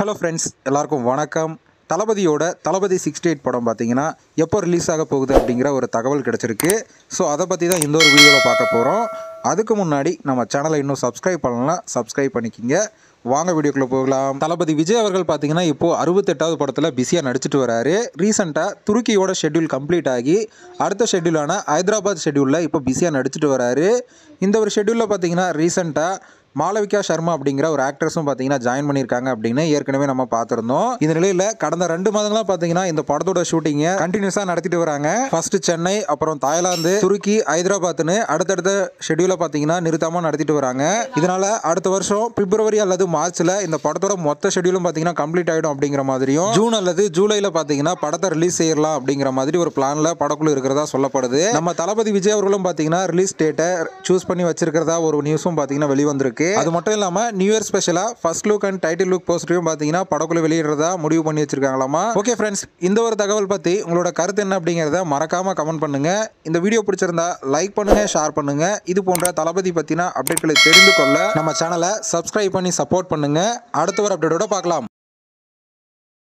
Hello friends, எல்லாருக்கும் வணக்கம். தளபதியோட தளபதி 68 படம் பார்த்தீங்கன்னா எப்போ ரிலீஸ் ஆக போகுது அப்படிங்கிற ஒரு தகவல் கிடச்சிருக்கு. ஸோ அதை பற்றி தான் இந்த ஒரு வீடியோவில் பார்க்க போகிறோம். அதுக்கு முன்னாடி நம்ம சேனலை இன்னும் சப்ஸ்கிரைப் பண்ணலாம், சப்ஸ்கிரைப் பண்ணிக்கிங்க. வாங்க வீடியோக்குள்ளே போகலாம். தளபதி விஜய் அவர்கள் பார்த்தீங்கன்னா இப்போது 68வது படத்தில் பிஸியாக நடிச்சிட்டு வராரு. ரீசெண்டாக துருக்கியோட ஷெட்யூல் கம்ப்ளீட் ஆகி அடுத்த ஷெட்யூலான ஹைதராபாத் ஷெட்யூலில் இப்போ பிஸியாக நடிச்சிட்டு வராரு. இந்த ஒரு ஷெட்யூலில் பார்த்தீங்கன்னா ரீசெண்டாக மாளவிகா சர்மா அப்படிங்கிற ஒரு ஆக்ட்ரஸும் பார்த்தீங்கன்னா ஜாயின் பண்ணியிருக்காங்க அப்படின்னு ஏற்கனவே நம்ம பார்த்துருந்தோம். இந்த நிலையில் கடந்த 2 மாதங்களாக பார்த்தீங்கன்னா இந்த படத்தோட ஷூட்டிங்கை கண்டினியூஸாக நடத்திட்டு வராங்க. ஃபர்ஸ்ட் சென்னை, அப்புறம் தாய்லாந்து, துருக்கி, ஹைதராபாத்னு அடுத்தடுத்த ஷெட்யூலை பார்த்தீங்கன்னா நிறுத்தாமல் நடத்திட்டு வராங்க. இதனால அடுத்த வருஷம் பிப்ரவரி அல்லது மார்ச்சில் இந்த படத்தோட மொத்த ஷெட்யூலும் பார்த்தீங்கன்னா கம்ப்ளீட் ஆகிடும் அப்படிங்கிற மாதிரியும், ஜூன் அல்லது ஜூலையில் பார்த்தீங்கன்னா படத்தை ரிலீஸ் செய்யலாம் அப்படிங்கிற மாதிரி ஒரு பிளானில் படக்குழு இருக்கிறதா சொல்லப்படுது. நம்ம தளபதி விஜய் அவர்களும் பார்த்தீங்கன்னா ரிலீஸ் டேட்டை சூஸ் பண்ணி வச்சிருக்கிறதா ஒரு நியூஸும் பார்த்தீங்கன்னா வெளிவந்திருக்கு. அது மட்டும் இல்லாம நியூ இயர் ஸ்பெஷலா first look and title look போஸ்டரையும் பாத்தீங்கன்னா படக்குழு வெளியிடுறதா முடிவு பண்ணி வச்சிருக்காங்களாமா. ஓகே ஃப்ரெண்ட்ஸ், இந்த ஒரு தகவல் பத்தி உங்களோட கருத்து என்ன அப்படிங்கறத மறக்காம கமெண்ட் பண்ணுங்க. இந்த வீடியோ பிடிச்சிருந்தா லைக் பண்ணுங்க, ஷேர் பண்ணுங்க. இது போன்ற தளபதி பத்தின அப்டேட்களை தெரிந்து கொள்ள நம்ம சேனலை சப்ஸ்கிரைப் பண்ணி சப்போர்ட் பண்ணுங்க. அடுத்த ஒரு அப்டேட்டோட பார்க்கலாம்.